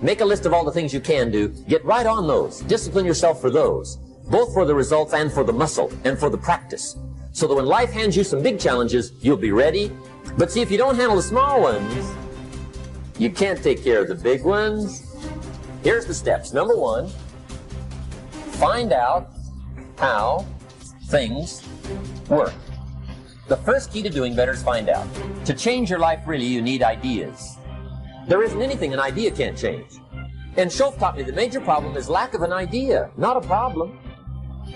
Make a list of all the things you can do. Get right on those. Discipline yourself for those, both for the results and for the muscle and for the practice, so that when life hands you some big challenges, you'll be ready. But see, if you don't handle the small ones, you can't take care of the big ones. Here's the steps. Number one, find out how things work. The first key to doing better is find out. To change your life, really, you need ideas. There isn't anything an idea can't change. And Schoaf taught me the major problem is lack of an idea, not a problem.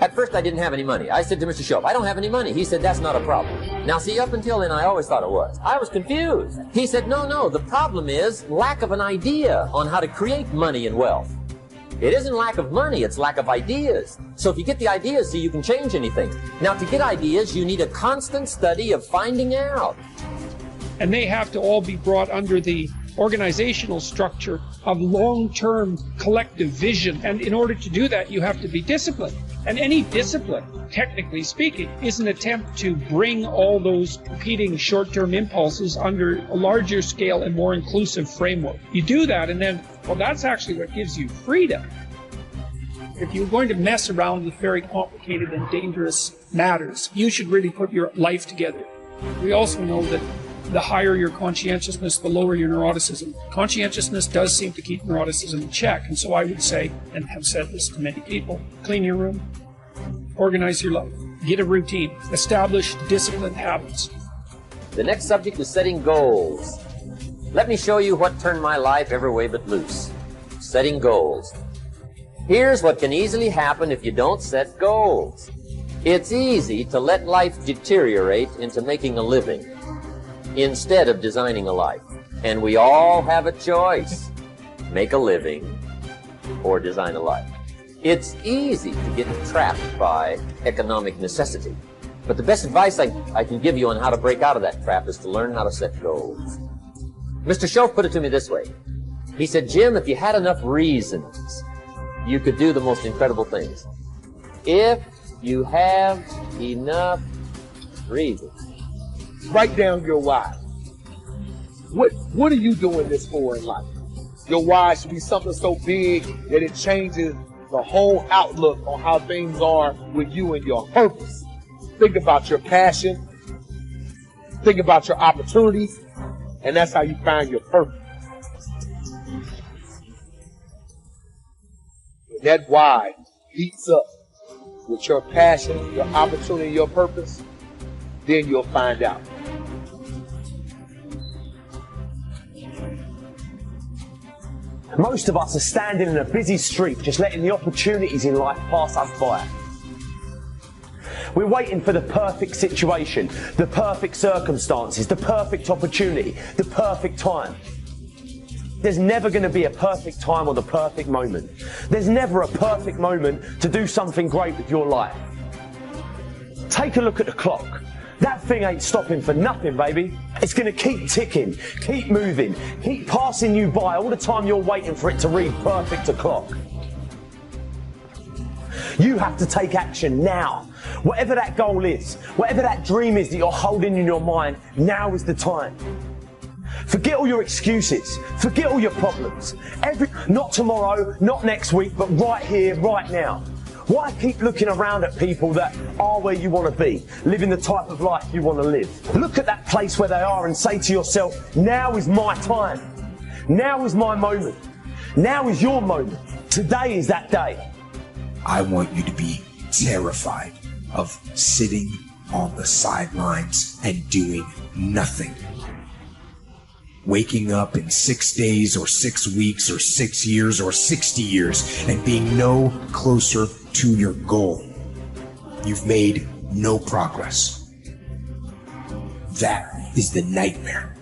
At first, I didn't have any money. I said to Mr. Schoaf, I don't have any money. He said, that's not a problem. Now, see, up until then, I always thought it was. I was confused. He said, no, the problem is lack of an idea on how to create money and wealth. It isn't lack of money, it's lack of ideas. So if you get the ideas, see, you can change anything. Now, to get ideas, you need a constant study of finding out. And they have to all be brought under the organizational structure of long-term collective vision. And in order to do that, you have to be disciplined. And any discipline, technically speaking, is an attempt to bring all those competing short-term impulses under a larger scale and more inclusive framework. You do that, and then, well, that's actually what gives you freedom. If you're going to mess around with very complicated and dangerous matters, you should really put your life together. We also know that the higher your conscientiousness, the lower your neuroticism. Conscientiousness does seem to keep neuroticism in check, and so I would say, and have said this to many people, clean your room, organize your life, get a routine, establish disciplined habits. The next subject is setting goals. Let me show you what turned my life every way but loose. Setting goals. Here's what can easily happen if you don't set goals. It's easy to let life deteriorate into making a living instead of designing a life. And we all have a choice. Make a living or design a life. It's easy to get trapped by economic necessity. But the best advice I can give you on how to break out of that trap is to learn how to set goals. Mr. Schoaf put it to me this way. He said, Jim, if you had enough reasons, you could do the most incredible things. If you have enough reasons. Write down your why. What are you doing this for in life? Your why should be something so big that it changes the whole outlook on how things are with you and your purpose. Think about your passion. Think about your opportunities. And that's how you find your purpose. When that why heats up with your passion, your opportunity, your purpose, then you'll find out. Most of us are standing in a busy street, just letting the opportunities in life pass us by. We're waiting for the perfect situation, the perfect circumstances, the perfect opportunity, the perfect time. There's never going to be a perfect time or the perfect moment. There's never a perfect moment to do something great with your life. Take a look at the clock. That thing ain't stopping for nothing, baby. It's going to keep ticking, keep moving, keep passing you by all the time you're waiting for it to read perfect o'clock. You have to take action now. Whatever that goal is, whatever that dream is that you're holding in your mind, now is the time. Forget all your excuses. Forget all your problems. Not tomorrow, not next week, but right here, right now. Why keep looking around at people that are where you want to be, living the type of life you want to live? Look at that place where they are and say to yourself, now is my time. Now is my moment. Now is your moment. Today is that day. I want you to be terrified of sitting on the sidelines and doing nothing. Waking up in 6 days or 6 weeks or 6 years or 60 years and being no closer to your goal. You've made no progress. That is the nightmare.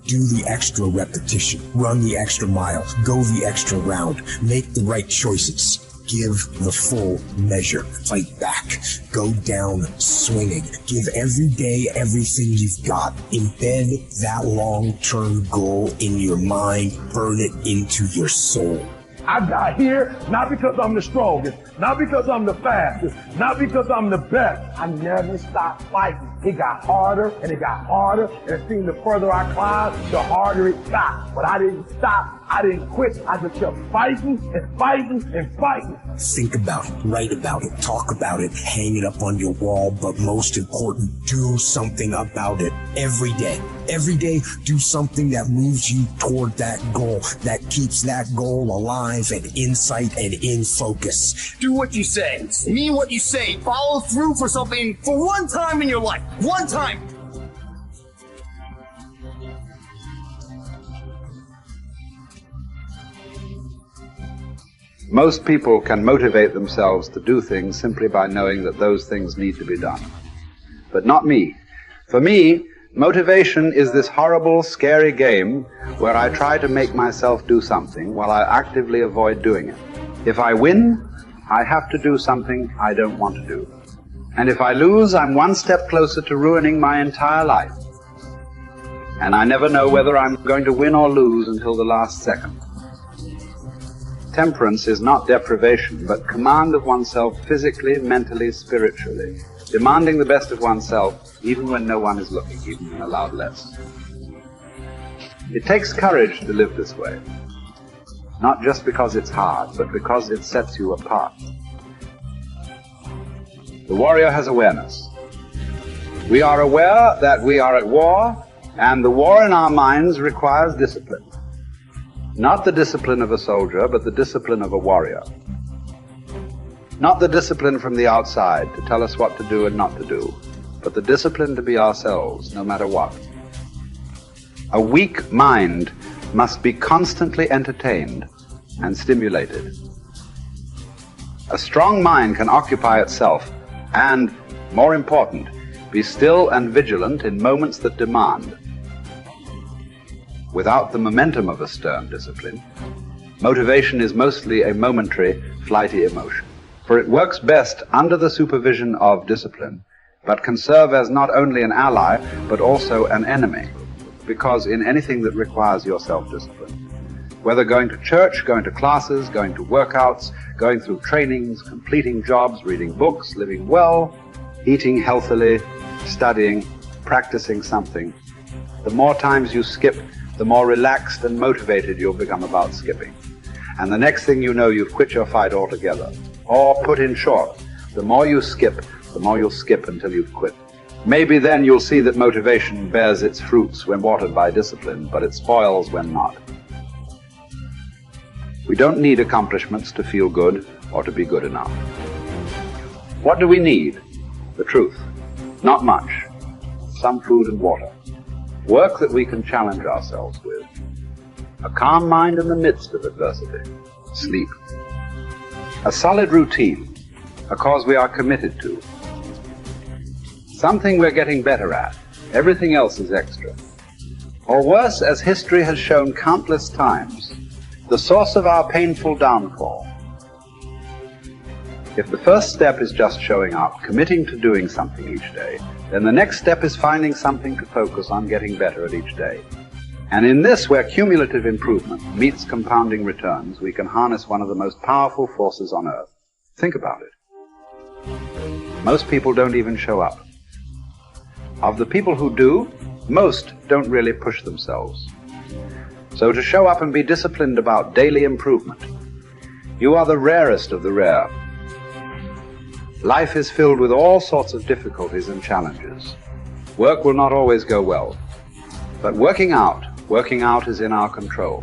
Do the extra repetition, run the extra mile, go the extra round, make the right choices. Give the full measure. Fight back. Go down swinging. Give every day everything you've got. Embed that long-term goal in your mind. Burn it into your soul. I got here not because I'm the strongest, not because I'm the fastest, not because I'm the best. I never stop fighting. it got harder and it got harder, and it seemed the further I climbed, the harder it got. But I didn't stop. I didn't quit. I just kept fighting and fighting and fighting. Think about it, write about it, talk about it, hang it up on your wall, but most important, do something about it every day. Every day, do something that moves you toward that goal, that keeps that goal alive and in sight and in focus. Do what you say, mean what you say, follow through for something for one time in your life. One time. Most people can motivate themselves to do things simply by knowing that those things need to be done. But not me. For me, motivation is this horrible, scary game where I try to make myself do something while I actively avoid doing it. If I win, I have to do something I don't want to do. And if I lose, I'm one step closer to ruining my entire life. And I never know whether I'm going to win or lose until the last second. Temperance is not deprivation, but command of oneself physically, mentally, spiritually, demanding the best of oneself even when no one is looking, even when allowed less. It takes courage to live this way, not just because it's hard, but because it sets you apart. The warrior has awareness. We are aware that we are at war, and the war in our minds requires discipline. Not the discipline of a soldier, but the discipline of a warrior. Not the discipline from the outside to tell us what to do and not to do, but the discipline to be ourselves, no matter what. A weak mind must be constantly entertained and stimulated. A strong mind can occupy itself and, more important, be still and vigilant in moments that demand. Without the momentum of a stern discipline, motivation is mostly a momentary, flighty emotion. For it works best under the supervision of discipline, but can serve as not only an ally, but also an enemy, because in anything that requires your self-discipline, whether going to church, going to classes, going to workouts, going through trainings, completing jobs, reading books, living well, eating healthily, studying, practicing something, the more times you skip, the more relaxed and motivated you'll become about skipping. And the next thing you know, you've quit your fight altogether. Or, put in short, the more you skip, the more you'll skip until you've quit. Maybe then you'll see that motivation bears its fruits when watered by discipline, but it spoils when not. We don't need accomplishments to feel good or to be good enough. What do we need? The truth. Not much. Some food and water. Work that we can challenge ourselves with. A calm mind in the midst of adversity. Sleep. A solid routine. A cause we are committed to. Something we're getting better at. Everything else is extra. Or worse, as history has shown countless times, the source of our painful downfall. If the first step is just showing up, committing to doing something each day, then the next step is finding something to focus on getting better at each day. And in this, where cumulative improvement meets compounding returns, we can harness one of the most powerful forces on earth. Think about it. Most people don't even show up. Of the people who do, most don't really push themselves. So to show up and be disciplined about daily improvement, you are the rarest of the rare. Life is filled with all sorts of difficulties and challenges. Work will not always go well. But working out is in our control.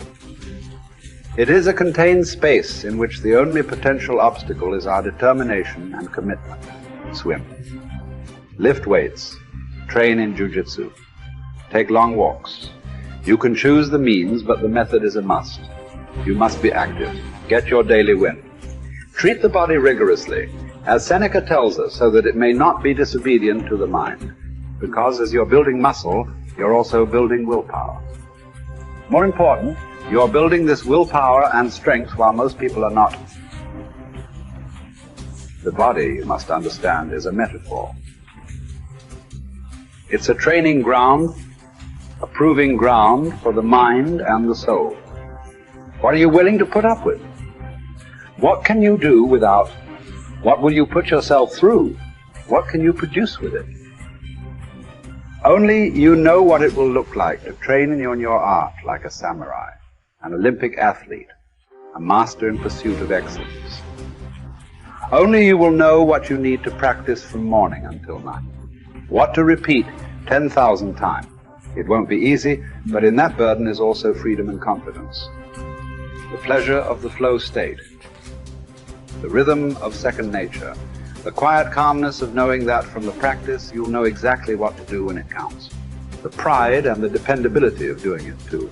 It is a contained space in which the only potential obstacle is our determination and commitment. Swim. Lift weights. Train in jiu-jitsu. Take long walks. You can choose the means, but the method is a must. You must be active. Get your daily win. Treat the body rigorously, as Seneca tells us, so that it may not be disobedient to the mind. Because as you're building muscle, you're also building willpower. More important, you're building this willpower and strength while most people are not. The body, you must understand, is a metaphor. It's a training ground, a proving ground for the mind and the soul. What are you willing to put up with? What can you do without? What will you put yourself through? What can you produce with it? Only you know what it will look like to train in your art like a samurai, an Olympic athlete, a master in pursuit of excellence. Only you will know what you need to practice from morning until night, what to repeat 10,000 times. It won't be easy, but in that burden is also freedom and confidence. The pleasure of the flow state, the rhythm of second nature, the quiet calmness of knowing that from the practice you'll know exactly what to do when it counts, the pride and the dependability of doing it too.